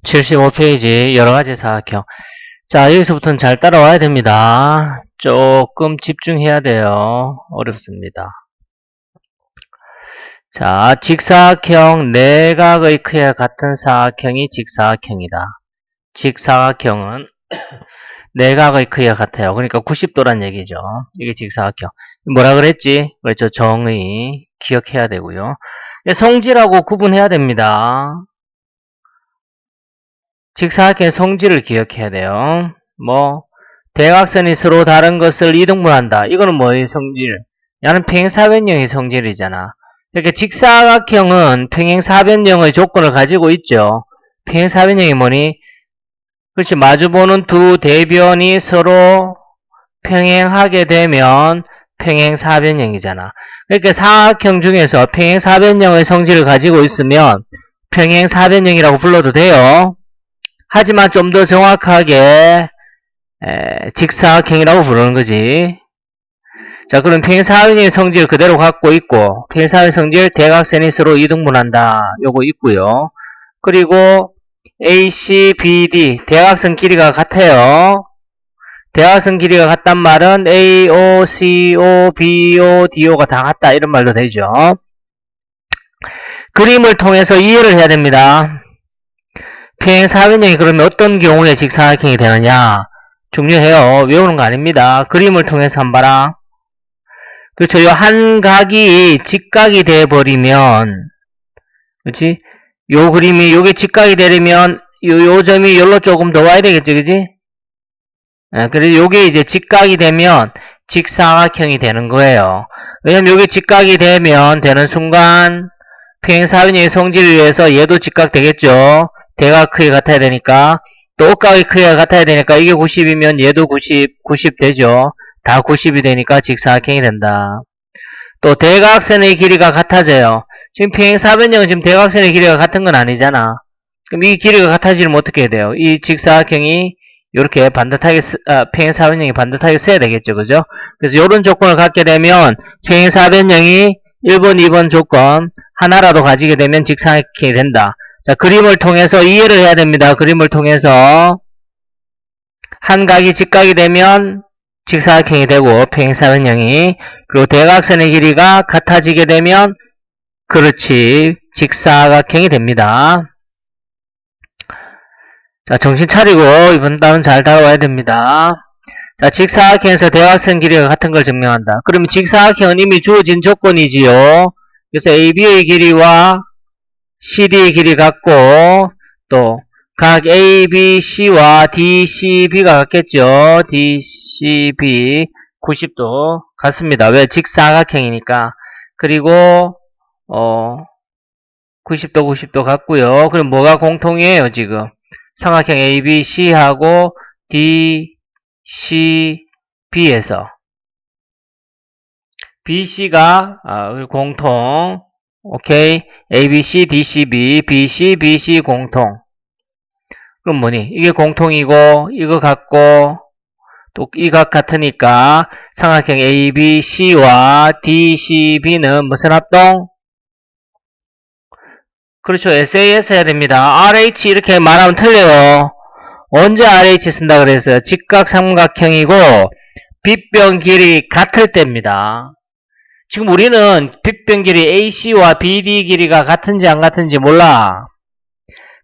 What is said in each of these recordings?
75페이지 여러가지 사각형. 자, 여기서부터는 잘 따라와야 됩니다. 조금 집중해야 돼요. 어렵습니다. 자, 직사각형 내각의 크기가 같은 사각형이 직사각형이다. 직사각형은 내각의 크기가 같아요. 그러니까 90도란 얘기죠. 이게 직사각형. 뭐라 그랬지? 그렇죠. 정의 기억해야 되고요. 성질하고 구분해야 됩니다. 직사각형의 성질을 기억해야 돼요. 대각선이 서로 다른 것을 이등분한다. 이거는 뭐의 성질? 야는 평행사변형의 성질이잖아. 그러니까 직사각형은 평행사변형의 조건을 가지고 있죠. 평행사변형이 뭐니? 그렇지. 마주보는 두 대변이 서로 평행하게 되면 평행사변형이잖아. 그러니까 사각형 중에서 평행사변형의 성질을 가지고 있으면 평행사변형이라고 불러도 돼요. 하지만 좀 더 정확하게 직사각형이라고 부르는 거지. 자, 그럼 평행사변형의 성질 그대로 갖고 있고, 평행사변형 성질 대각선이 서로 이등분한다. 요거 있고요. 그리고 AC, BD 대각선 길이가 같아요. 대각선 길이가 같단 말은 AO, CO, BO, DO가 다 같다. 이런 말도 되죠. 그림을 통해서 이해를 해야 됩니다. 평행사변형이 그러면 어떤 경우에 직사각형이 되느냐? 중요해요. 외우는 거 아닙니다. 그림을 통해서 한번 봐라. 그렇죠. 요 한 각이 직각이 돼버리면, 그렇지? 요 그림이, 요게 직각이 되려면, 요 점이 요로 조금 더 와야 되겠지, 그지? 그래서 요게 이제 직각이 되면 직사각형이 되는 거예요. 왜냐면 요게 직각이 되는 순간, 평행사변형의 성질을 위해서 얘도 직각 되겠죠? 대각 크기 같아야 되니까. 또 옷각의 크기가 같아야 되니까 이게 90이면 얘도 90 되죠. 다 90이 되니까 직사각형이 된다. 또 대각선의 길이가 같아져요. 지금 평행사변형은 지금 대각선의 길이가 같은 건 아니잖아. 그럼 이 길이가 같아지면 어떻게 해야 돼요? 이 직사각형이 이렇게 반듯하게 평행사변형이 반듯하게 써야 되겠죠. 그죠? 그래서 이런 조건을 갖게 되면 평행사변형이 1번, 2번 조건 하나라도 가지게 되면 직사각형이 된다. 자, 그림을 통해서 이해를 해야 됩니다. 그림을 통해서 한 각이 직각이 되면 직사각형이 되고 평행사변형이, 그리고 대각선의 길이가 같아지게 되면 그렇지 직사각형이 됩니다. 자, 정신 차리고 이번 단은 잘 따라와야 됩니다. 자, 직사각형에서 대각선 길이가 같은 걸 증명한다. 그러면 직사각형은 이미 주어진 조건이지요. 그래서 AB의 길이와 CD의 길이 같고, 또 각 ABC와 DCB가 같겠죠. DCB 90도 같습니다. 왜? 직사각형이니까. 그리고 90도 같고요. 그럼 뭐가 공통이에요, 지금? 삼각형 ABC하고 DCB에서 BC가 공통. 오케이. ABC, DCB, BC, BC 공통. 그럼 뭐니? 이게 공통이고, 이거 같고, 또 이 각 같으니까 삼각형 ABC와 DCB는 무슨 합동? 그렇죠. SAS 해야 됩니다. RH 이렇게 말하면 틀려요. 언제 RH 쓴다 그랬어요? 직각삼각형이고 빗변 길이 같을 때입니다. 지금 우리는 빗변 길이 AC와 BD 길이가 같은지 안 같은지 몰라.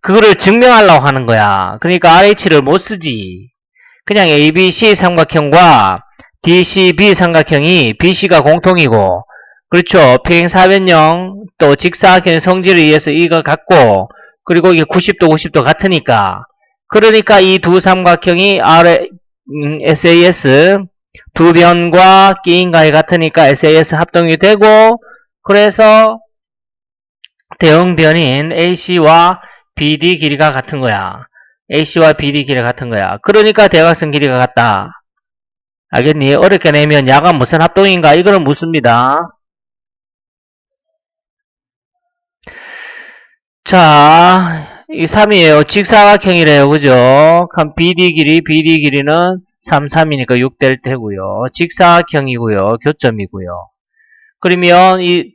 그거를 증명하려고 하는 거야. 그러니까 RH를 못 쓰지. 그냥 ABC 삼각형과 DCB 삼각형이 BC가 공통이고, 그렇죠. 평행사변형 또 직사각형의 성질에 의해서 이거 같고, 그리고 이게 90도 같으니까. 그러니까 이 두 삼각형이 SAS 두 변과 끼인 각이 같으니까 SAS 합동이 되고, 그래서 대응변인 AC와 BD 길이가 같은 거야. AC와 BD 길이가 같은 거야. 그러니까 대각선 길이가 같다. 알겠니? 어렵게 내면 야가 무슨 합동인가? 이거는 묻습니다. 자, 이 3이에요. 직사각형이래요. 그죠? 그럼 BD 길이는 3, 3이니까 6 될 테고요. 직사각형이고요. 교점이고요. 그러면 이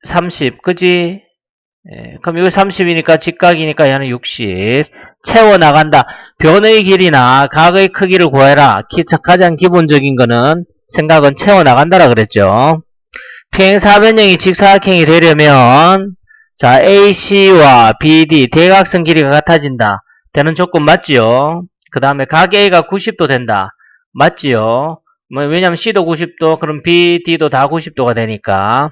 30, 그지? 예, 그럼 이거 30이니까 직각이니까 얘는 60. 채워나간다. 변의 길이나 각의 크기를 구해라. 가장 기본적인 거는 생각은 채워나간다라 그랬죠. 평행사변형이 직사각형이 되려면 자 AC와 BD 대각선 길이가 같아진다. 되는 조건 맞지요? 그 다음에 각 A가 90도 된다. 맞지요? 뭐 왜냐면 C도 90도 그럼 BD도 다 90도가 되니까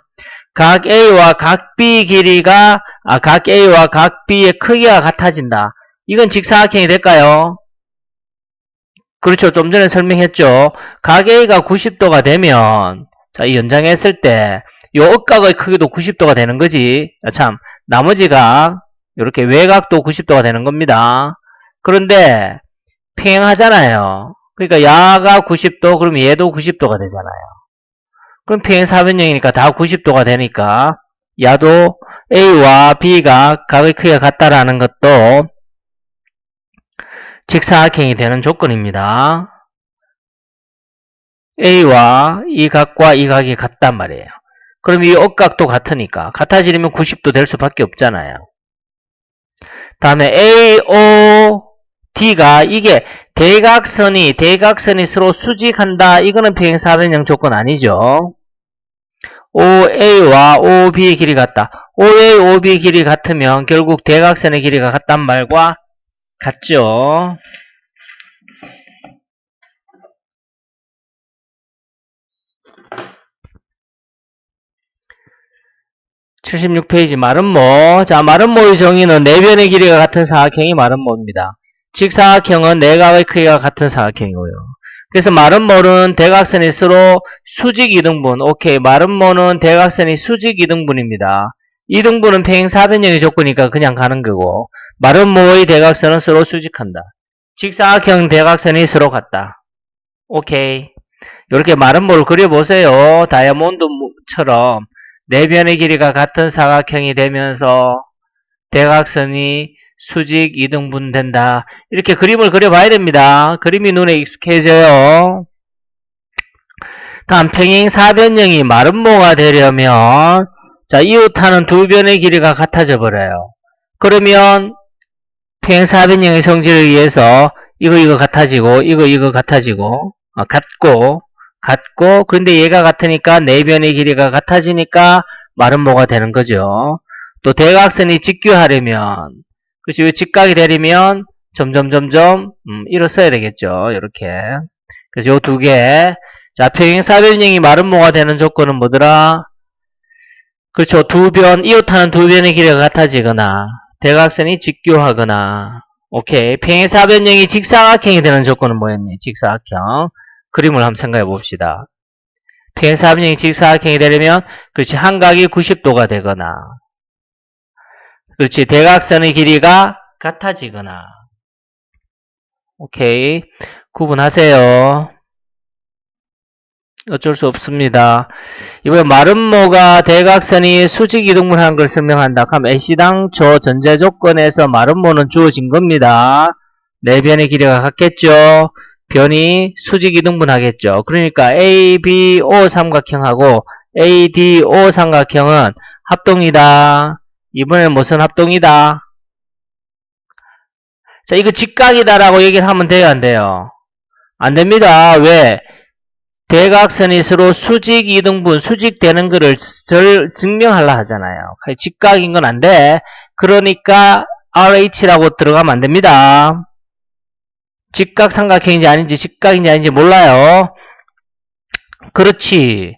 각 A와 각 B 길이가 각 A와 각 B의 크기가 같아진다. 이건 직사각형이 될까요? 그렇죠. 좀 전에 설명했죠. 각 A가 90도가 되면 자, 이 연장했을 때 요 억각의 크기도 90도가 되는 거지. 참, 나머지 각 이렇게 외곽도 90도가 되는 겁니다. 그런데 평행하잖아요. 그러니까 야가 90도 그럼 얘도 90도가 되잖아요. 그럼 평행사변형이니까 다 90도가 되니까 야도 A와 B가 각의 크기가 같다라는 것도 직사각형이 되는 조건입니다. A와 이 각과 이 각이 같단 말이에요. 그럼 이 억각도 같으니까 같아지려면 90도 될 수밖에 없잖아요. 다음에 AOD가 이게 대각선이 서로 수직한다. 이거는 평행사변형 조건 아니죠. OA와 OB의 길이 같다. OA, OB 길이 같으면 결국 대각선의 길이가 같단 말과 같죠. (76페이지) 마름모. 자, 마름모의 정의는 네 변의 길이가 같은 사각형이 마름모입니다. 직사각형은 네 각의 크기가 같은 사각형이고요. 그래서 마름모는 대각선이 서로 수직 이등분. 오케이. 마름모는 대각선이 수직 이등분입니다. 이등분은 평행사변형의 조건이니까 그냥 가는 거고, 마름모의 대각선은 서로 수직한다. 직사각형 대각선이 서로 같다. 오케이. 이렇게 마름모를 그려보세요. 다이아몬드처럼 네 변의 길이가 같은 사각형이 되면서 대각선이 수직 이등분 된다. 이렇게 그림을 그려봐야 됩니다. 그림이 눈에 익숙해져요. 다음 평행사변형이 마름모가 되려면 자 이웃하는 두 변의 길이가 같아져 버려요. 그러면 평행사변형의 성질을 위해서 이거 같아지고 이거 같아지고 같고 그런데 얘가 같으니까 네 변의 길이가 같아지니까 마름모가 되는 거죠. 또 대각선이 직교하려면 그렇지 왜 직각이 되려면 점점 이로 써야 되겠죠. 이렇게 그래서 요 두 개. 자 평행사변형이 마름모가 되는 조건은 뭐더라? 그렇죠. 이웃하는 두 변의 길이가 같아지거나 대각선이 직교하거나 오케이. 평행사변형이 직사각형이 되는 조건은 뭐였니? 직사각형. 그림을 한번 생각해 봅시다. 평행사변형이 직사각형이 되려면 그렇지 한각이 90도가 되거나 그렇지 대각선의 길이가 같아지거나 오케이. 구분하세요. 어쩔 수 없습니다. 이번에 마름모가 대각선이 수직 이등분하는 걸 설명한다. 그럼 애시당초 전제 조건에서 마름모는 주어진 겁니다. 네 변의 길이가 같겠죠. 변이 수직 이등분하겠죠. 그러니까 ABO 삼각형하고 ADO 삼각형은 합동이다. 이번엔 무슨 합동이다? 자, 이거 직각이다라고 얘기를 하면 돼요, 안 돼요? 안 됩니다. 왜? 대각선이 서로 수직 이등분, 수직되는 거를 증명하려 하잖아요. 직각인 건 안 돼. 그러니까 RH라고 들어가면 안 됩니다. 직각 삼각형인지 아닌지 직각인지 아닌지 몰라요. 그렇지.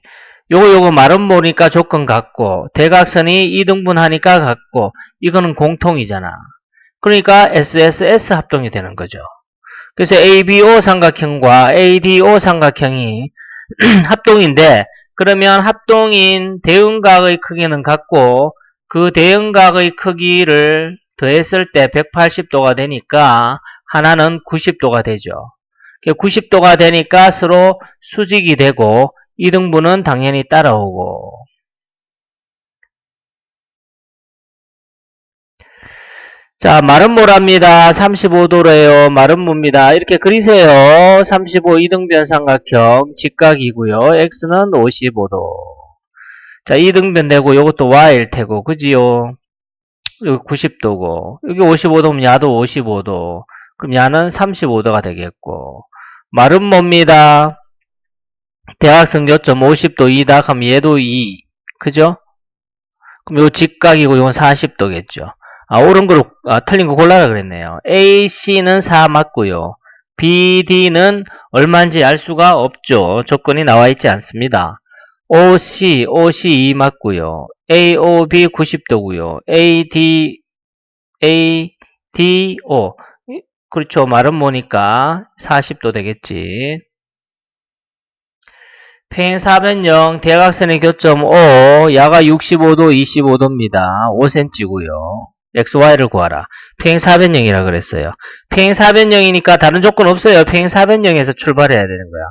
요거 마름모니까 조건 같고 대각선이 이등분하니까 같고 이거는 공통이잖아. 그러니까 SSS 합동이 되는 거죠. 그래서 ABO 삼각형과 ADO 삼각형이 합동인데 그러면 합동인 대응각의 크기는 같고 그 대응각의 크기를 더했을 때 180도가 되니까 하나는 90도가 되죠. 90도가 되니까 서로 수직이 되고 이등분은 당연히 따라오고 자 마름모랍니다. 35도래요. 마름모입니다. 이렇게 그리세요. 35 이등변 삼각형 직각이고요. x는 55도 자 이등변 되고 요것도 y일 테고 그지요. 여기 90도고, 여기 55도면 야도 55도. 그럼 야는 35도가 되겠고, 말은 뭡니다. 대각선 교점 50도 2다. 그럼 얘도 2. 그죠? 그럼 요 직각이고, 요건 40도겠죠. 틀린 거 골라라 그랬네요. AC는 4 맞고요. BD는 얼마인지 알 수가 없죠. 조건이 나와 있지 않습니다. OC 2 맞고요. AOB 90도고요. ADO 그렇죠. 말은 뭐니까 40도 되겠지. 평행사변형 대각선의 교점 O, 야가 65도, 25도입니다. 5cm고요. XY를 구하라. 평행사변형이라 그랬어요. 평행사변형이니까 다른 조건 없어요. 평행사변형에서 출발해야 되는 거야.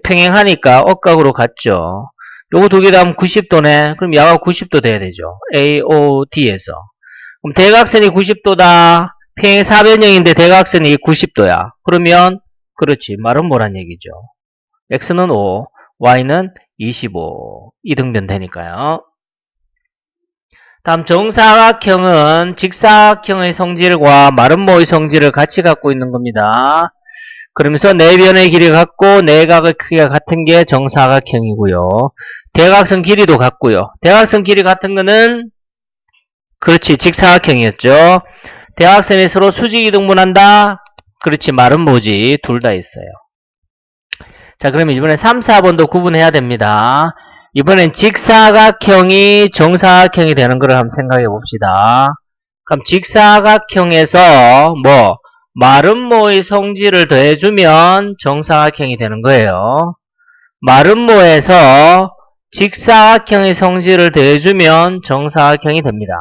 평행하니까 억각으로 갔죠. 요거 두 개 다 하면 90도네. 그럼 야가 90도 돼야 되죠. AOD에서. 그럼 대각선이 90도다. 평행사변형인데 대각선이 90도야. 그러면 그렇지. 말은 뭐란 얘기죠. X는 5, Y는 25. 이등변 되니까요. 다음 정사각형은 직사각형의 성질과 마름모의 성질을 같이 갖고 있는 겁니다. 그러면서 네 변의 길이가 같고 내각의 크기가 같은 게 정사각형이고요. 대각선 길이도 같고요. 대각선 길이 같은 거는 그렇지 직사각형이었죠. 대각선이 서로 수직이 등분한다. 그렇지 마름모지 둘 다 있어요. 자 그러면 이번에 3, 4번도 구분해야 됩니다. 이번엔 직사각형이 정사각형이 되는 걸 한번 생각해 봅시다. 그럼 직사각형에서 마름모의 성질을 더해주면 정사각형이 되는 거예요. 마름모에서 직사각형의 성질을 더해주면 정사각형이 됩니다.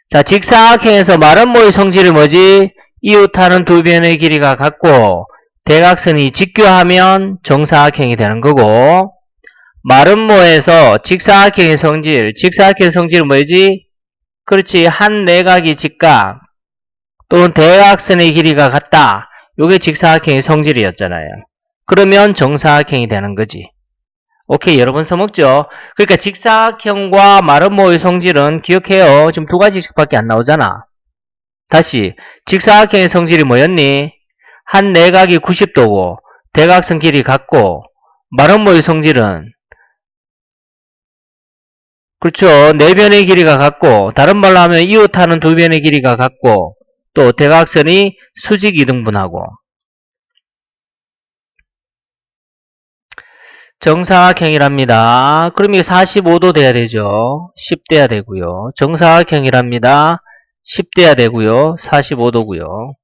자, 직사각형에서 마름모의 성질이 뭐지? 이웃하는 두 변의 길이가 같고 대각선이 직교하면 정사각형이 되는 거고 마름모에서 직사각형의 성질은 뭐지? 그렇지, 한 내각이 직각 또는 대각선의 길이가 같다. 요게 직사각형의 성질이었잖아요. 그러면 정사각형이 되는 거지. 오케이, 여러분 써먹죠? 그러니까 직사각형과 마름모의 성질은 기억해요. 지금 두 가지씩밖에 안 나오잖아. 다시, 직사각형의 성질이 뭐였니? 한 내각이 90도고 대각선 길이 같고 마름모의 성질은 그렇죠. 네 변의 길이가 같고 다른 말로 하면 이웃하는 두 변의 길이가 같고 또 대각선이 수직 이등분하고 정사각형이랍니다. 그럼 이게 45도 돼야 되죠. 10 돼야 되고요. 정사각형이랍니다. 10 돼야 되고요. 45도고요.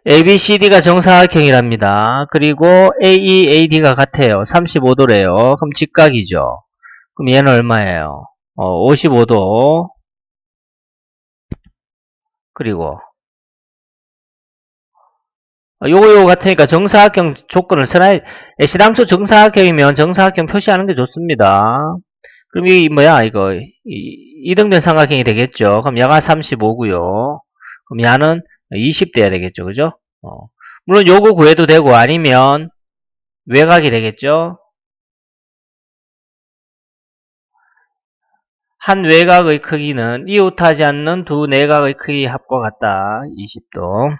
ABCD가 정사각형이랍니다. 그리고 AE, AD가 같아요. 35도래요. 그럼 직각이죠. 그럼 얘는 얼마예요? 55도. 그리고 요거 같으니까 정사각형 조건을 써놔야, 애시당초 정사각형이면 정사각형 표시하는 게 좋습니다. 그럼 이거, 이등변 삼각형이 되겠죠. 그럼 야가 35고요. 그럼 야는 20 돼야 되겠죠. 그죠? 물론 요거 구해도 되고 아니면 외곽이 되겠죠. 한 외곽의 크기는 이웃하지 않는 두 내각의 크기 합과 같다. 20도.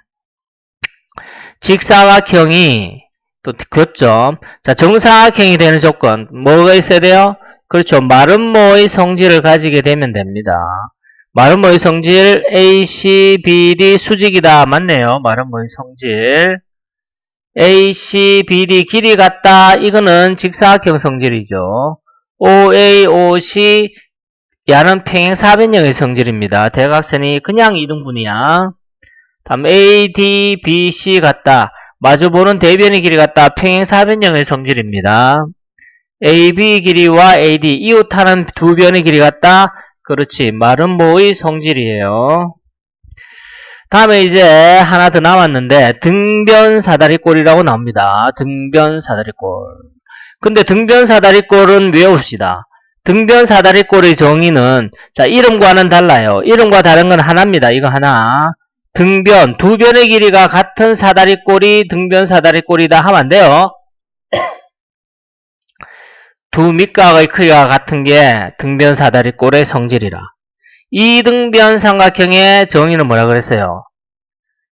직사각형이 또 교점. 자, 정사각형이 되는 조건 뭐가 있어야 돼요? 그렇죠. 마름모의 성질을 가지게 되면 됩니다. 마름모의 성질 AC, BD 수직이다. 맞네요. 마름모의 성질 AC, BD 길이 같다. 이거는 직사각형 성질이죠. OA, OC 야는 평행사변형의 성질입니다. 대각선이 그냥 이등분이야. 다음 AD, BC 같다. 마주보는 대변의 길이 같다. 평행사변형의 성질입니다. AB 길이와 AD 이웃하는 두 변의 길이 같다. 그렇지. 마름모의 성질이에요. 다음에 이제 하나 더 남았는데 등변사다리꼴이라고 나옵니다. 등변사다리꼴. 근데 등변사다리꼴은 외웁시다. 등변사다리꼴의 정의는 자 이름과는 달라요. 이름과 다른 건 하나입니다. 이거 하나. 등변, 두 변의 길이가 같은 사다리꼴이 등변사다리꼴이다 하면 안 돼요. 두 밑각의 크기가 같은 게 등변사다리꼴의 성질이라. 이등변 삼각형의 정의는 뭐라 그랬어요?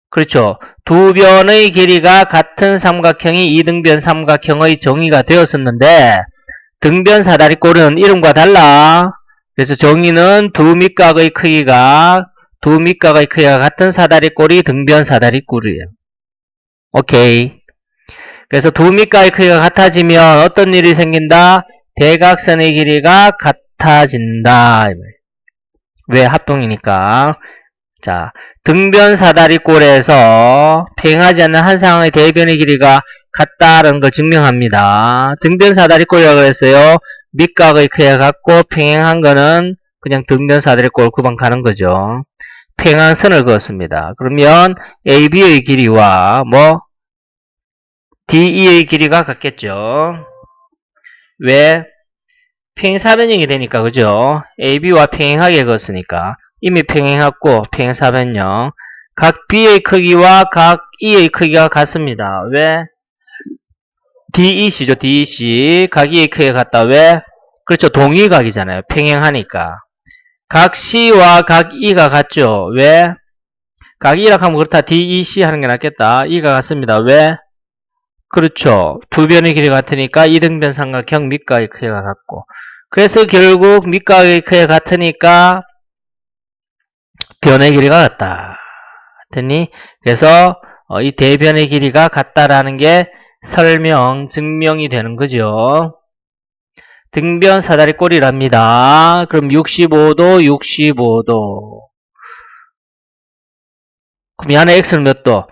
그렇죠. 두 변의 길이가 같은 삼각형이 이등변 삼각형의 정의가 되었었는데 등변 사다리꼴은 이름과 달라. 그래서 정의는 두 밑각의 크기가 같은 사다리꼴이 등변 사다리꼴이에요. 오케이. 그래서 두 밑각의 크기가 같아지면 어떤 일이 생긴다? 대각선의 길이가 같아진다. 왜? 합동이니까. 자, 등변 사다리꼴에서 평행하지 않는 한 상황의 대변의 길이가 같다라는 걸 증명합니다. 등변 사다리꼴이라고 했어요. 밑각의 크기가 같고 평행한 거는 그냥 등변 사다리꼴 구분 가는 거죠. 평행한 선을 그었습니다. 그러면 AB의 길이와 DE의 길이가 같겠죠. 왜? 평행사변형이 되니까, 그죠? AB와 평행하게 그었으니까. 이미 평행했고, 평행사변형. 각 B의 크기와 각 E의 크기가 같습니다. 왜? DEC죠, DEC. 각 E의 크기가 같다. 왜? 그렇죠, 동일각이잖아요. 평행하니까. 각 C와 각 E가 같죠. 왜? 각 E라고 하면 그렇다. DEC 하는 게 낫겠다. E가 같습니다. 왜? 그렇죠. 두 변의 길이가 같으니까 이등변 삼각형 밑각의 크기가 같고. 그래서 결국 밑각의 크기가 같으니까 변의 길이가 같다. 됐니? 그래서 이 대변의 길이가 같다라는 게 증명이 되는 거죠. 등변 사다리꼴이랍니다. 그럼 65도, 65도. 그럼 이 안에 x는 몇 도?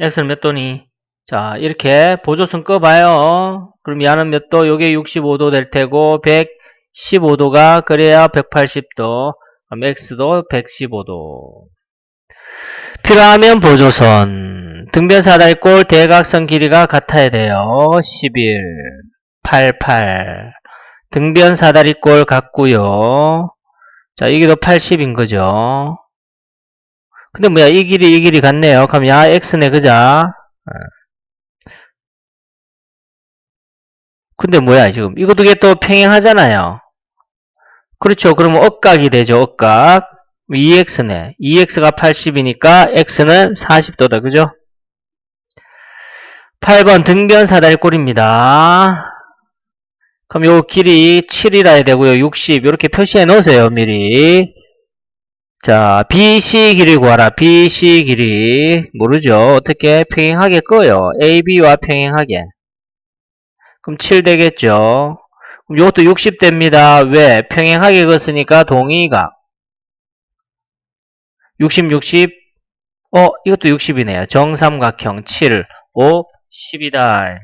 x는 몇 도니? 자, 이렇게 보조선 꺼봐요. 그럼 이 안은 몇 도? 요게 65도 될 테고, 115도가 그래야 180도. 그럼 x도 115도. 필요하면 보조선. 등변 사다리꼴 대각선 길이가 같아야 돼요. 11, 88. 등변 사다리꼴 같고요. 자, 여기도 80인 거죠. 근데 뭐야, 이 길이 같네요. 그럼 야, x네, 그자? 근데 뭐야, 지금. 이거 두 개 또 평행하잖아요. 그렇죠. 그러면 억각이 되죠, 억각. 2x네. 2x가 80이니까 x는 40도다, 그죠? 8번 등변 사다리꼴입니다. 그럼 요 길이 7이라 해야 되고요. 60 이렇게 표시해 놓으세요, 미리. 자, BC 길이 구하라. BC 길이 모르죠. 어떻게 평행하게 꺼요. AB와 평행하게. 그럼 7 되겠죠. 그럼 요것도 60 됩니다. 왜? 평행하게 그었으니까 동의각. 60, 60. 이것도 60이네요. 정삼각형 7, 5, 10이다.